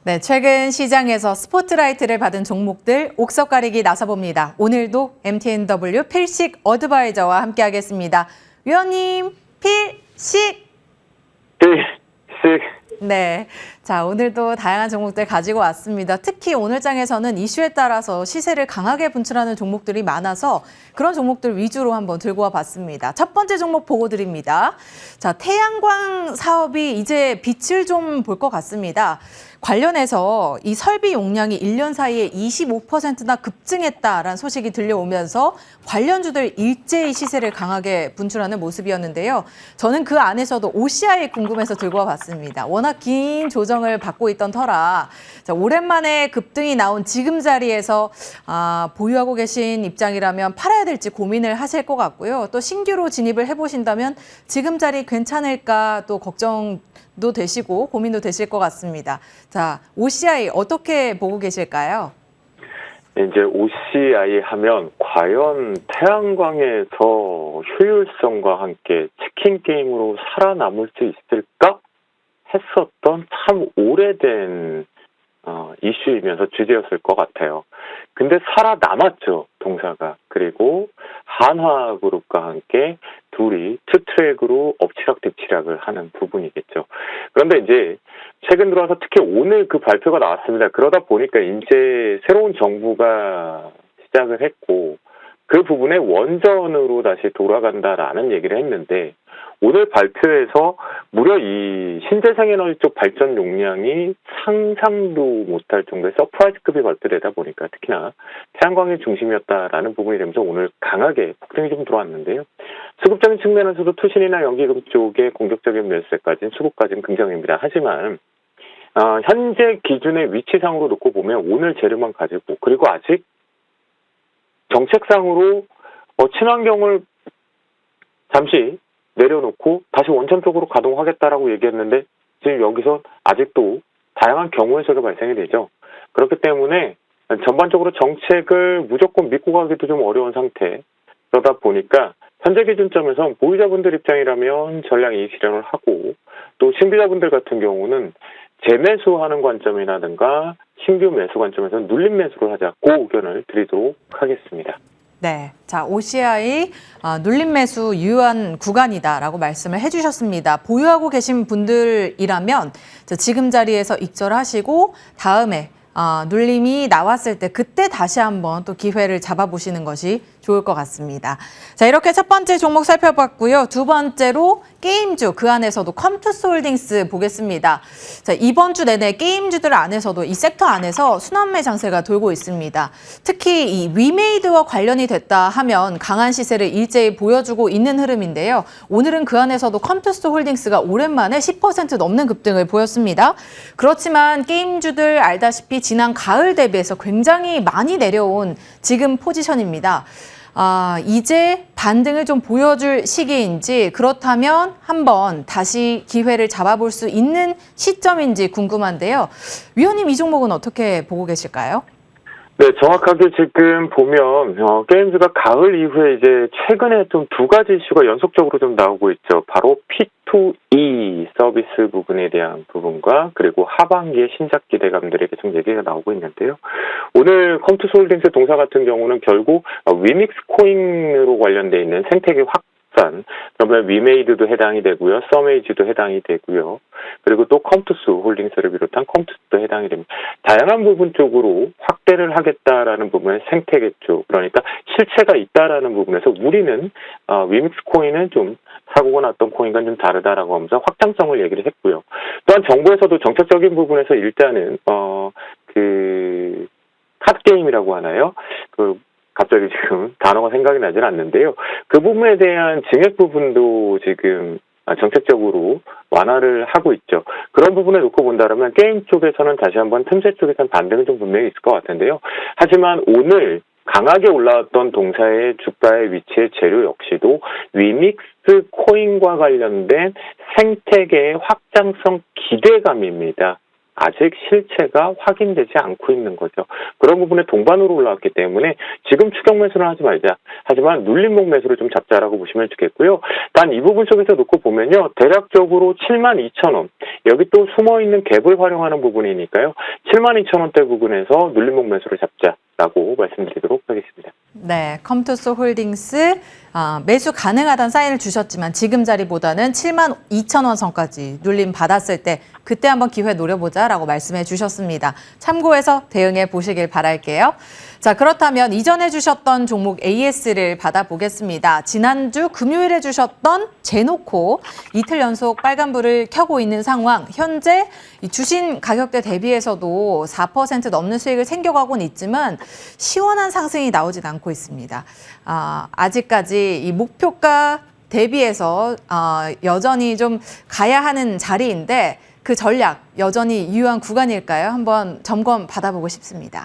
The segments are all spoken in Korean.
네, 최근 시장에서 스포트라이트를 받은 종목들 옥석 가리기 나서봅니다. 오늘도 MTNW 필식 어드바이저와 함께하겠습니다. 위원님, 필식! 필식! 네, 자 오늘도 다양한 종목들 가지고 왔습니다. 특히 오늘 장에서는 이슈에 따라서 시세를 강하게 분출하는 종목들이 많아서 그런 종목들 위주로 한번 들고 와봤습니다. 첫 번째 종목 보고 드립니다. 자, 태양광 사업이 이제 빛을 좀 볼 것 같습니다. 관련해서 이 설비 용량이 1년 사이에 25%나 급증했다라는 소식이 들려오면서 관련주들 일제히 시세를 강하게 분출하는 모습이었는데요. 저는 그 안에서도 OCI 궁금해서 들고 와봤습니다. 워낙 긴 조정을 받고 있던 터라 자, 오랜만에 급등이 나온 지금 자리에서 보유하고 계신 입장이라면 팔아야 될지 고민을 하실 것 같고요. 또 신규로 진입을 해보신다면 지금 자리 괜찮을까 또 걱정도 되시고 고민도 되실 것 같습니다. 자, OCI 어떻게 보고 계실까요? 이제 OCI 하면 과연 태양광에서 효율성과 함께 치킨 게임으로 살아남을 수 있을까 했었던 참 오래된 이슈이면서 주제였을 것 같아요. 근데 살아남았죠, 동사가. 그리고 한화그룹과 함께 둘이 투트랙으로 엎치락뒤치락을 하는 부분이겠죠. 그런데 이제 최근 들어와서 특히 오늘 그 발표가 나왔습니다. 그러다 보니까 이제 새로운 정부가 시작을 했고 그 부분에 원전으로 다시 돌아간다라는 얘기를 했는데 오늘 발표에서 무려 이 신재생에너지 쪽 발전 용량이 상상도 못할 정도의 서프라이즈급이 발표되다 보니까 특히나 태양광이 중심이었다라는 부분이 되면서 오늘 강하게 폭등이 좀 들어왔는데요. 수급적인 측면에서도 투신이나 연기금 쪽의 공격적인 매수세까지는 수급까지는 긍정입니다. 하지만 현재 기준의 위치상으로 놓고 보면 오늘 재료만 가지고 그리고 아직 정책상으로 친환경을 잠시 내려놓고 다시 원천 쪽으로 가동하겠다라고 얘기했는데 지금 여기서 아직도 다양한 경우의 수가 발생이 되죠. 그렇기 때문에 전반적으로 정책을 무조건 믿고 가기도 좀 어려운 상태. 그러다 보니까 현재 기준점에서 보유자분들 입장이라면 전량 이익 실현을 하고 또 신규자분들 같은 경우는 재매수하는 관점이라든가 신규 매수 관점에서 눌림 매수를 하자 그 의견을 드리도록 하겠습니다. 네, 자 OCI 눌림 매수 유효한 구간이다라고 말씀을 해주셨습니다. 보유하고 계신 분들이라면 지금 자리에서 익절하시고 다음에 눌림이 나왔을 때 그때 다시 한번 또 기회를 잡아보시는 것이 좋을 것 같습니다. 자, 이렇게 첫 번째 종목 살펴봤고요. 두 번째로 게임주, 그 안에서도 컴투스 홀딩스 보겠습니다. 자, 이번 주 내내 게임주들 안에서도 이 섹터 안에서 순환매 장세가 돌고 있습니다. 특히 이 위메이드와 관련이 됐다 하면 강한 시세를 일제히 보여주고 있는 흐름인데요. 오늘은 그 안에서도 컴투스 홀딩스가 오랜만에 10% 넘는 급등을 보였습니다. 그렇지만 게임주들 알다시피 지난 가을 대비해서 굉장히 많이 내려온 지금 포지션입니다. 이제 반등을 좀 보여줄 시기인지 그렇다면 한번 다시 기회를 잡아볼 수 있는 시점인지 궁금한데요. 위원님 이 종목은 어떻게 보고 계실까요? 네, 정확하게 지금 보면 게임즈가 가을 이후에 이제 최근에 좀 두 가지 이슈가 연속적으로 좀 나오고 있죠. 바로 P2E 서비스 부분에 대한 부분과 그리고 하반기의 신작 기대감들에 계속 얘기가 나오고 있는데요. 오늘 컴투스홀딩스 동사 같은 경우는 결국 위믹스 코인으로 관련돼 있는 생태계 확산, 그러면 위메이드도 해당이 되고요, 서메이지도 해당이 되고요. 그리고 또 컴투스 홀딩스를 비롯한 컴투스도 해당이 됩니다. 다양한 부분 쪽으로 확대를 하겠다라는 부분의 생태계 쪽, 그러니까 실체가 있다라는 부분에서 우리는 위믹스 코인은 좀 사고가 났던 코인과는 좀 다르다라고 하면서 확장성을 얘기를 했고요. 또한 정부에서도 정책적인 부분에서 일단은 그 카드 게임이라고 하나요? 갑자기 지금 단어가 생각이 나질 않는데요. 그 부분에 대한 증액 부분도 지금 정책적으로 완화를 하고 있죠. 그런 부분을 놓고 본다면 게임 쪽에서는 다시 한번 틈새 쪽에서는 반등은 좀 분명히 있을 것 같은데요. 하지만 오늘 강하게 올라왔던 동사의 주가의 위치의 재료 역시도 위믹스 코인과 관련된 생태계의 확장성 기대감입니다. 아직 실체가 확인되지 않고 있는 거죠. 그런 부분에 동반으로 올라왔기 때문에 지금 추격 매수는 하지 말자. 하지만 눌림목 매수를 좀 잡자라고 보시면 좋겠고요. 단 이 부분 속에서 놓고 보면요. 대략적으로 72,000원. 여기 또 숨어있는 갭을 활용하는 부분이니까요. 72,000원대 부분에서 눌림목 매수를 잡자라고 말씀드리도록 하겠습니다. 네, 컴투소 홀딩스 매수 가능하다는 사인을 주셨지만 지금 자리보다는 72,000원 선까지 눌림 받았을 때 그때 한번 기회 노려보자라고 말씀해 주셨습니다. 참고해서 대응해 보시길 바랄게요. 자, 그렇다면 이전해 주셨던 종목 AS를 받아보겠습니다. 지난주 금요일에 주셨던 제노코 이틀 연속 빨간불을 켜고 있는 상황. 현재 이 주신 가격대 대비해서도 4% 넘는 수익을 챙겨가고는 있지만 시원한 상승이 나오진 않고 있습니다. 아직까지 이 목표가 대비해서 여전히 좀 가야 하는 자리인데 그 전략 여전히 유효한 구간일까요? 한번 점검 받아보고 싶습니다.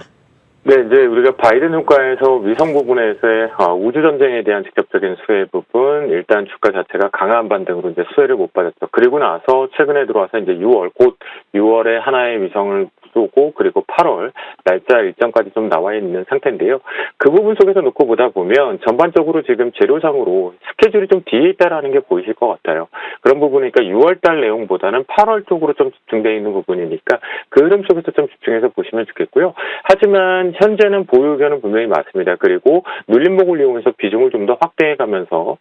네, 이제 우리가 바이든 효과에서 위성 부분에서의 우주 전쟁에 대한 직접적인 수혜 부분, 일단 주가 자체가 강한 반등으로 이제 수혜를 못 받았죠. 그리고 나서 최근에 들어와서 이제 6월, 곧 6월에 하나의 위성을 쏘고 그리고 8월 날짜 일정까지 좀 나와 있는 상태인데요. 그 부분 속에서 놓고 보다 보면 전반적으로 지금 재료상으로 스케줄이 좀 뒤에 있다라는 게 보이실 것 같아요. 그런 부분이니까 6월달 내용보다는 8월 쪽으로 좀 집중되어 있는 부분이니까 그 흐름 속에서 좀 집중해서 보시면 좋겠고요. 하지만 현재는 보유 의견은 분명히 맞습니다. 그리고 눌림목을 이용해서 비중을 좀 더 확대해가면서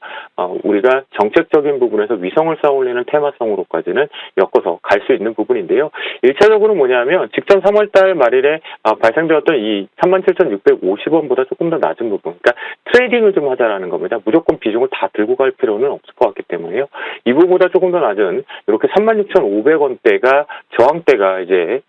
우리가 정책적인 부분에서 위성을 쌓아올리는 테마성으로까지는 엮어서 갈 수 있는 부분인데요. 1차적으로 뭐냐면 직전 3월달 말일에 발생되었던 이 37,650원보다 조금 더 낮은 부분, 그러니까 트레이딩을 좀 하자라는 겁니다. 무조건 비중을 다 들고 갈 필요는 없을 것 같기 때문에요. 이 부분보다 조금 더 낮은 이렇게 36,500원대가 저항대가 이제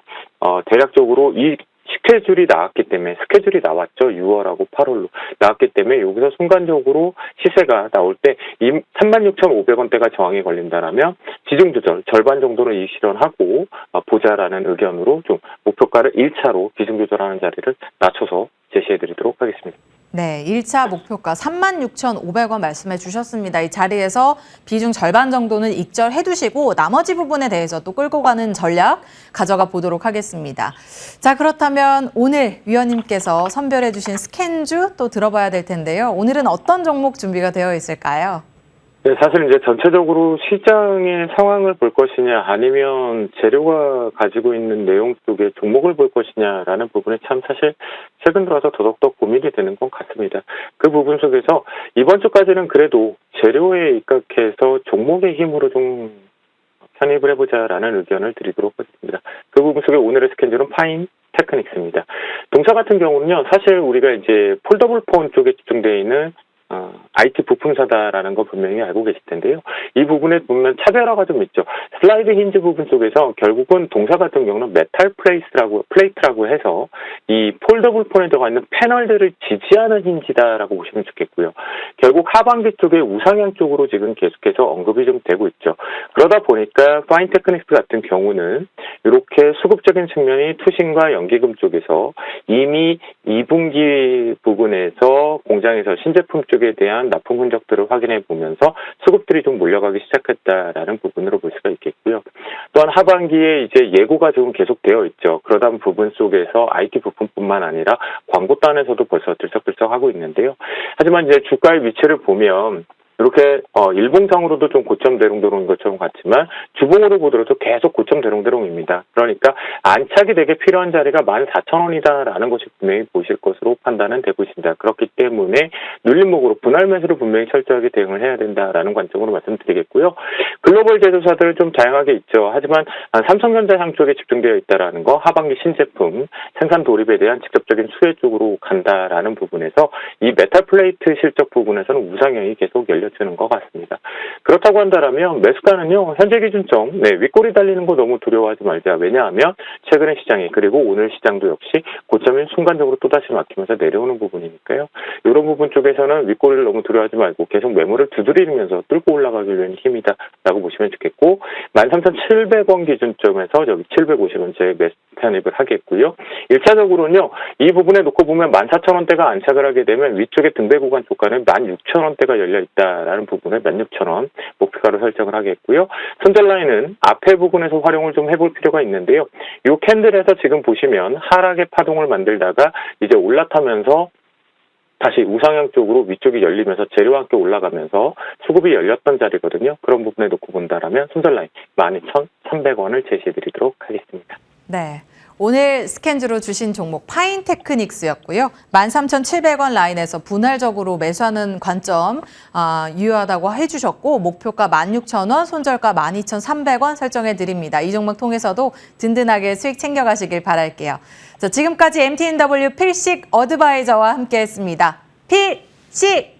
대략적으로 이 스케줄이 나왔죠. 6월하고 8월로 나왔기 때문에 여기서 순간적으로 시세가 나올 때 이 36,500원대가 저항이 걸린다라면 비중 조절 절반 정도는 이익 실현하고 보자라는 의견으로 좀 목표가를 1차로 비중 조절하는 자리를 낮춰서 제시해드리도록 하겠습니다. 네, 1차 목표가 36,500원 말씀해 주셨습니다. 이 자리에서 비중 절반 정도는 익절해 두시고 나머지 부분에 대해서 또 끌고 가는 전략 가져가 보도록 하겠습니다. 자, 그렇다면 오늘 위원님께서 선별해 주신 스캔주 또 들어봐야 될 텐데요. 오늘은 어떤 종목 준비가 되어 있을까요? 네, 사실 이제 전체적으로 시장의 상황을 볼 것이냐 아니면 재료가 가지고 있는 내용 속의 종목을 볼 것이냐라는 부분에 참 사실 최근 들어서 더더욱 고민이 되는 것 같습니다. 그 부분 속에서 이번 주까지는 그래도 재료에 입각해서 종목의 힘으로 좀 편입을 해보자라는 의견을 드리도록 하겠습니다. 그 부분 속에 오늘의 스캔줄은 파인 테크닉스입니다. 동사 같은 경우는요, 사실 우리가 이제 폴더블 폰 쪽에 집중되어 있는 IT 부품사다라는 거 분명히 알고 계실 텐데요. 이 부분에 보면 차별화가 좀 있죠. 슬라이드 힌지 부분 속에서 결국은 동사 같은 경우는 메탈 플레이트라고 해서 이 폴더블 폰에 들어가 있는 패널들을 지지하는 힌지다라고 보시면 좋겠고요. 결국 하반기 쪽에 우상향 쪽으로 지금 계속해서 언급이 좀 되고 있죠. 그러다 보니까 파인 테크닉스 같은 경우는 이렇게 수급적인 측면이 투신과 연기금 쪽에서 이미 2분기 부분에서 공장에서 신제품 쪽에 대한 납품 흔적들을 확인해 보면서 수급들이 좀 몰려가기 시작했다라는 부분으로 볼 수가 있겠고요. 또한 하반기에 이제 예고가 지금 계속되어 있죠. 그러다 부분 속에서 IT 부품뿐만 아니라 광고단에서도 벌써 들썩들썩 하고 있는데요. 하지만 이제 주가의 위치를 보면 이렇게 일봉상으로도 좀 고점 대롱대롱인 것처럼 같지만 주봉으로 보더라도 계속 고점 대롱대롱입니다. 그러니까 안착이 되게 필요한 자리가 14,000원이다라는 것이 분명히 보실 것으로 판단은 되고 있습니다. 그렇기 때문에 눌림목으로 분할 매수를 분명히 철저하게 대응을 해야 된다라는 관점으로 말씀드리겠고요. 글로벌 제조사들 좀 다양하게 있죠. 하지만 삼성전자상 쪽에 집중되어 있다라는 거, 하반기 신제품 생산 돌입에 대한 직접적인 수혜 쪽으로 간다라는 부분에서 이 메탈 플레이트 실적 부분에서는 우상향이 계속 열려지는 것 같습니다. 그렇다고 한다면 매수가는요, 현재 기준점, 윗골이 달리는 거 너무 두려워하지 말자. 왜냐하면 최근의 시장이 그리고 오늘 시장도 역시 고점이 순간적으로 또다시 막히면서 내려오는 부분이니까요. 이런 부분 쪽에서는 윗골을 너무 두려워하지 말고 계속 매물을 두드리면서 뚫고 올라가기 위한 힘이다라고 보시면 좋겠고 13,700원 기준점에서 여기 750원짜리 매수 편입을 하겠고요. 1차적으로는요, 이 부분에 놓고 보면 14,000원대가 안착을 하게 되면 위쪽에 등배 구간 쪽가는 16,000원대가 열려 있다라는 부분에 16,000원 목표가로 설정을 하겠고요. 손절 라인은 앞에 부분에서 활용을 좀 해볼 필요가 있는데요. 이 캔들에서 지금 보시면 하락의 파동을 만들다가 이제 올라타면서 다시 우상향 쪽으로 위쪽이 열리면서 재료와 함께 올라가면서 수급이 열렸던 자리거든요. 그런 부분에 놓고 본다라면 손절 라인 12,300원을 제시해드리도록 하겠습니다. 네. 오늘 스캔주로 주신 종목 파인테크닉스였고요. 13,700원 라인에서 분할적으로 매수하는 관점 유효하다고 해주셨고 목표가 16,000원, 손절가 12,300원 설정해 드립니다. 이 종목 통해서도 든든하게 수익 챙겨가시길 바랄게요. 자, 지금까지 MTNW 필식 어드바이저와 함께했습니다. 필식!